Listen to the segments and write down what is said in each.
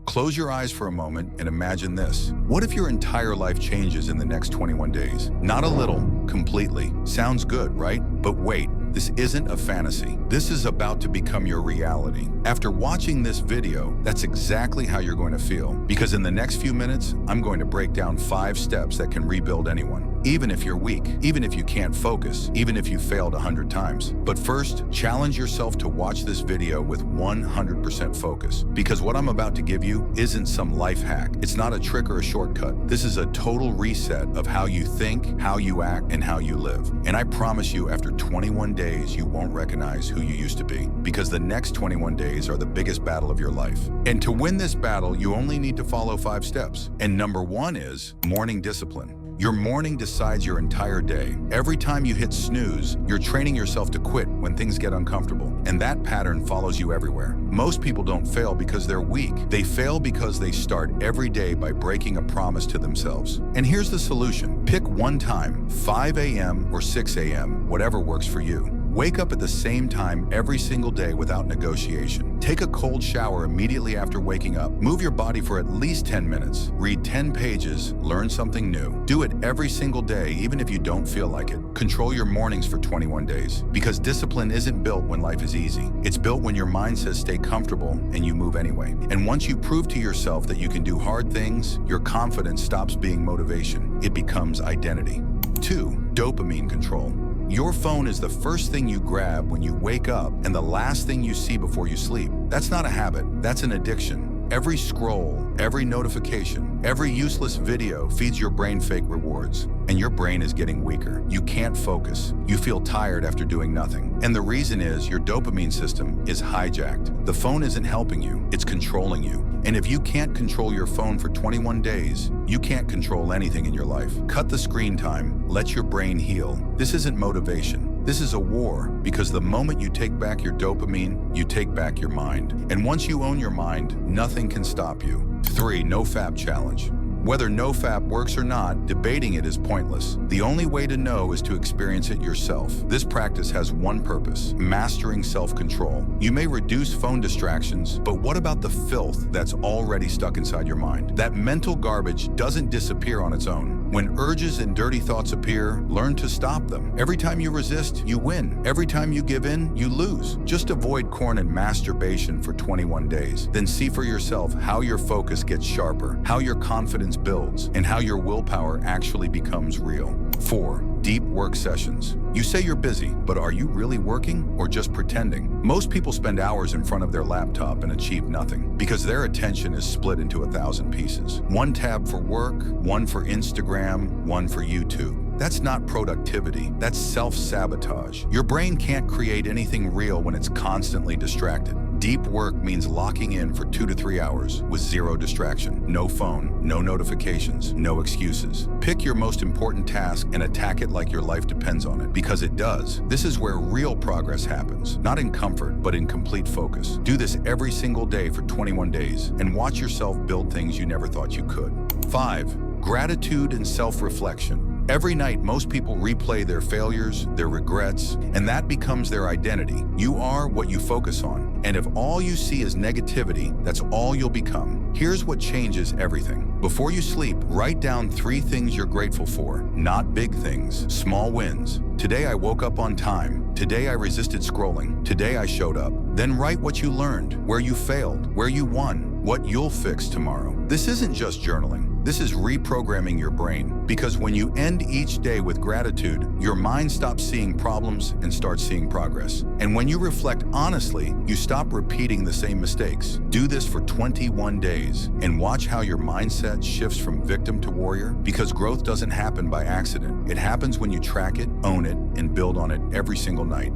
Close your eyes for a moment and imagine this. What if your entire life changes in the next 21 days? Not a little, completely. Sounds good, right? But wait. This isn't a fantasy. This is about to become your reality. After watching this video, that's exactly how you're going to feel. Because in the next few minutes, I'm going to break down 5 steps that can rebuild anyone. Even if you're weak, even if you can't focus, even if you failed 100 times. But first, challenge yourself to watch this video with 100% focus. Because what I'm about to give you isn't some life hack. It's not a trick or a shortcut. This is a total reset of how you think, how you act, and how you live. And I promise you, after 21 days, you won't recognize who you used to be. Because the next 21 days are the biggest battle of your life. And to win this battle, you only need to follow 5 steps. And number 1 is morning discipline. Your morning decides your entire day. Every time you hit snooze, you're training yourself to quit when things get uncomfortable. And that pattern follows you everywhere. Most people don't fail because they're weak. They fail because they start every day by breaking a promise to themselves. And here's the solution. Pick one time, 5 a.m. or 6 a.m., whatever works for you. Wake up at the same time every single day without negotiation. Take a cold shower immediately after waking up. Move your body for at least 10 minutes. Read 10 pages. Learn something new. Do it every single day, even if you don't feel like it. Control your mornings for 21 days. Because discipline isn't built when life is easy. It's built when your mind says stay comfortable and you move anyway. And once you prove to yourself that you can do hard things, your confidence stops being motivation. It becomes identity. 2. Dopamine control. Your phone is the first thing you grab when you wake up and the last thing you see before you sleep. That's not a habit, that's an addiction. Every scroll, every notification, every useless video feeds your brain fake rewards. And your brain is getting weaker. You can't focus. You feel tired after doing nothing. And the reason is your dopamine system is hijacked. The phone isn't helping you, it's controlling you. And if you can't control your phone for 21 days, you can't control anything in your life. Cut the screen time, let your brain heal. This isn't motivation. This is a war, because the moment you take back your dopamine, you take back your mind. And once you own your mind, nothing can stop you. 3. NoFap challenge. Whether NoFap works or not, debating it is pointless. The only way to know is to experience it yourself. This practice has one purpose: mastering self-control. You may reduce phone distractions, but what about the filth that's already stuck inside your mind? That mental garbage doesn't disappear on its own. When urges and dirty thoughts appear, learn to stop them. Every time you resist, you win. Every time you give in, you lose. Just avoid corn and masturbation for 21 days. Then see for yourself how your focus gets sharper, how your confidence builds, and how your willpower actually becomes real. 4. Deep work sessions. You say you're busy, but are you really working or just pretending? Most people spend hours in front of their laptop and achieve nothing because their attention is split into 1,000 pieces. One tab for work, one for Instagram, one for YouTube. That's not productivity, that's self-sabotage. Your brain can't create anything real when it's constantly distracted. Deep work means locking in for 2 to 3 hours with zero distraction, no phone, no notifications, no excuses. Pick your most important task and attack it like your life depends on it, because it does. This is where real progress happens, not in comfort, but in complete focus. Do this every single day for 21 days and watch yourself build things you never thought you could. 5. Gratitude and self-reflection. Every night, most people replay their failures, their regrets, and that becomes their identity. You are what you focus on. And if all you see is negativity, that's all you'll become. Here's what changes everything. Before you sleep, write down 3 things you're grateful for. Not big things, small wins. Today I woke up on time. Today I resisted scrolling. Today I showed up. Then write what you learned, where you failed, where you won, what you'll fix tomorrow. This isn't just journaling. This is reprogramming your brain, because when you end each day with gratitude, your mind stops seeing problems and starts seeing progress. And when you reflect honestly, you stop repeating the same mistakes. Do this for 21 days and watch how your mindset shifts from victim to warrior, because growth doesn't happen by accident. It happens when you track it, own it, and build on it every single night.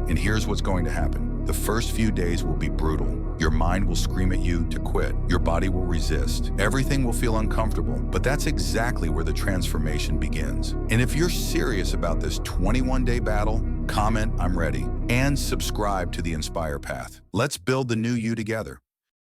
And here's what's going to happen. The first few days will be brutal. Your mind will scream at you to quit. Your body will resist. Everything will feel uncomfortable, but that's exactly where the transformation begins. And if you're serious about this 21-day battle, comment "I'm ready" and subscribe to the Inspire Path. Let's build the new you together.